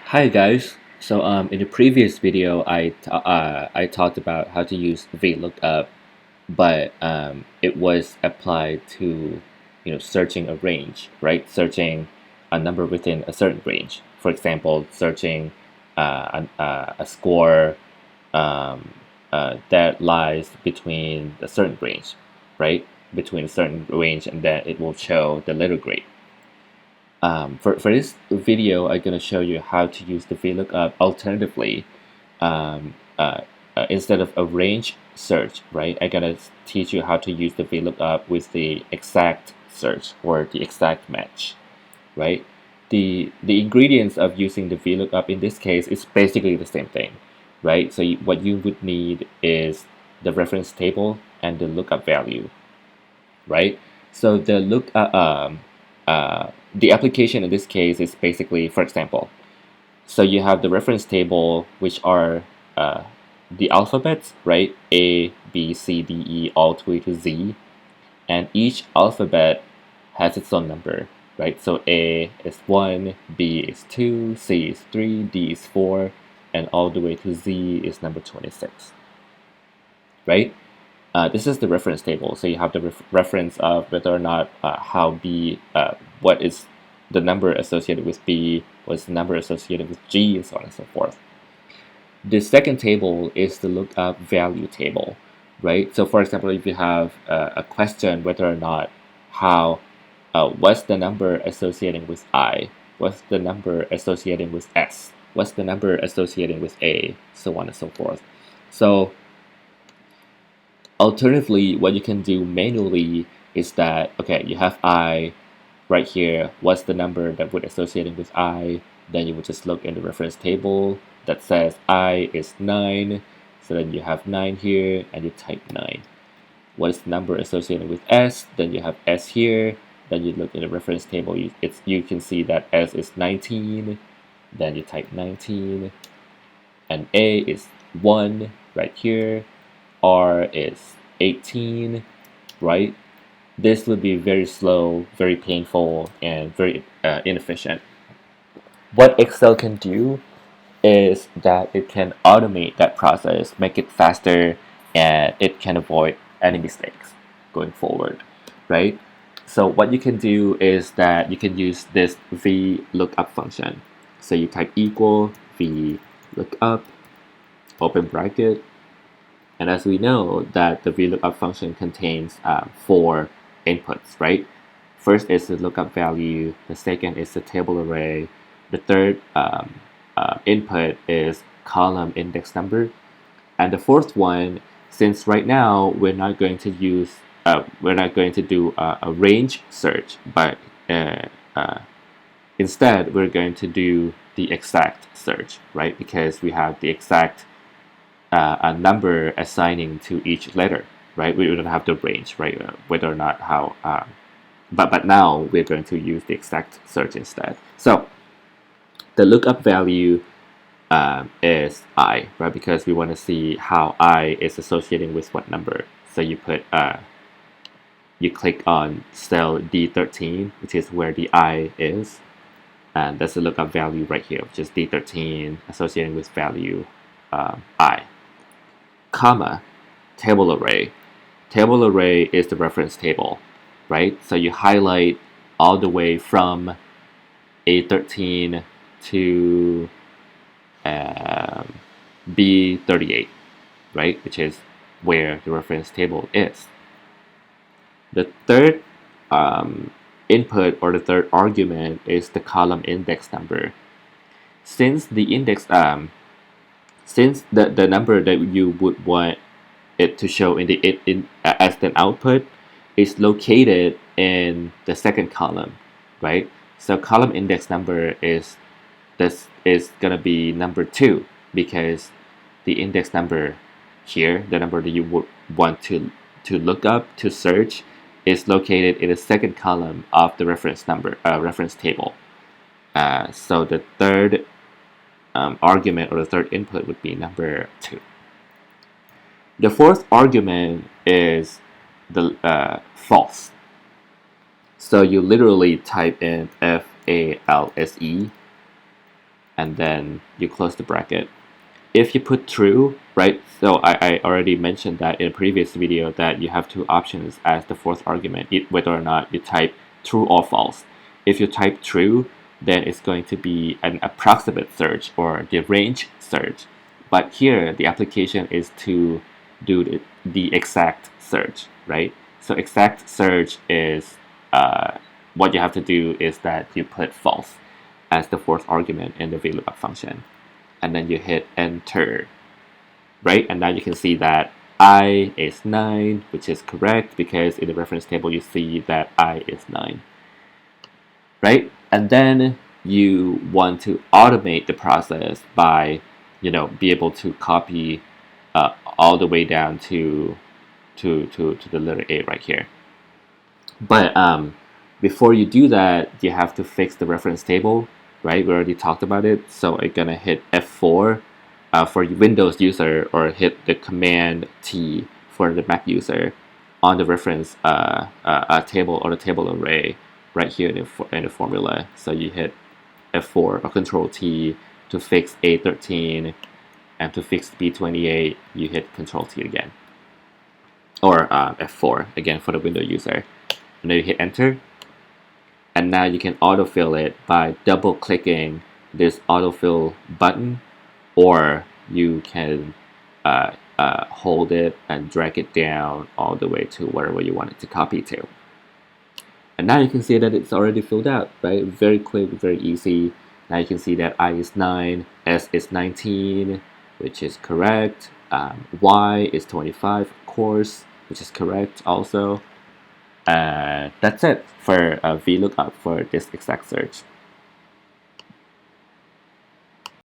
Hi guys. In the previous video, I talked about how to use VLOOKUP, but it was applied to searching a range, right? Searching a number within a certain range. For example, searching a score that lies between a certain range, right? Between a certain range, and then it will show the letter grade. For this video, I'm going to show you how to use the VLOOKUP alternatively. Um, uh, Instead of a range search, right? I'm going to teach you how to use the VLOOKUP with the exact search or the exact match, right? The ingredients of using the VLOOKUP in this case is basically the same thing, right? So what you would need is the reference table and the lookup value, right? So the application in this case is basically, for example, so you have the reference table, which are uh, the alphabets, right? A, B, C, D, E, all the way to Z, and each alphabet has its own number, right? So A is 1, B is 2, C is 3, D is 4, and all the way to Z is number 26, right? This is the reference table, so you have the reference of whether or not how B, what is the number associated with B, what's the number associated with G, and so on and so forth. The second table is the lookup value table, right? So for example, if you have a question whether or not how, what's the number associating with I, what's the number associating with S, what's the number associating with A, so on and so forth. So alternatively, what you can do manually is that, okay, you have I right here. What's the number that would associate with I? Then you would just look in the reference table that says I is 9. So then you have 9 here and you type 9. What is the number associated with S? Then you have S here. Then you look in the reference table. You can see that S is 19. Then you type 19. And A is 1 right here. R is 18, right? This would be very slow, very painful, and very inefficient. What Excel can do is that it can automate that process, make it faster, and it can avoid any mistakes going forward, right? So what you can do is that you can use this VLOOKUP function. So you type equal VLOOKUP, open bracket, and as we know that the VLOOKUP function contains 4 inputs, right? First is the lookup value, the second is the table array, the third input is column index number, and the fourth one, since right now we're not going to do a range search, but instead we're going to do the exact search, right? Because we have the exact a number assigning to each letter, right? We don't have the range, right? Whether or not how, but now we're going to use the exact search instead. So the lookup value is I, right? Because we want to see how I is associating with what number. So you put you click on cell D13, which is where the I is, and that's the lookup value right here, which is D13 associating with value I. Comma, table array. Table array is the reference table, right? So you highlight all the way from A13 to B38, right? Which is where the reference table is. The third input or the third argument is the column index number. Since the index since the number that you would want it to show in the as an output is located in the second column, right? So column index number is this is gonna be number 2 because the index number here, the number that you would want to look up to search, is located in the second column of the reference table. So the third argument or the third input would be number 2. The fourth argument is the false. So you literally type in FALSE, and then you close the bracket. If you put true, right, so I already mentioned that in a previous video that you have two options as the fourth argument, whether or not you type true or false. If you type true, then it's going to be an approximate search or the range search. But here, the application is to do the exact search, right? So exact search is what you have to do is that you put false as the fourth argument in the VLOOKUP function. And then you hit enter, right? And now you can see that I is 9, which is correct because in the reference table you see that I is 9, right? And then you want to automate the process by, be able to copy all the way down to the letter A right here. But before you do that, you have to fix the reference table, right? We already talked about it. So I'm gonna hit F4 for Windows user, or hit the Command T for the Mac user on the reference table or the table array right here in the formula. So you hit F4 or Control T to fix A13, and to fix B28 you hit Control T again, or F4 again for the Windows user, and then you hit enter. And now you can autofill it by double clicking this autofill button, or you can hold it and drag it down all the way to wherever you want it to copy to. And now you can see that it's already filled out, right? Very quick, very easy. Now you can see that I is 9, S is 19, which is correct. Y is 25, of course, which is correct also. That's it for VLOOKUP for this exact search.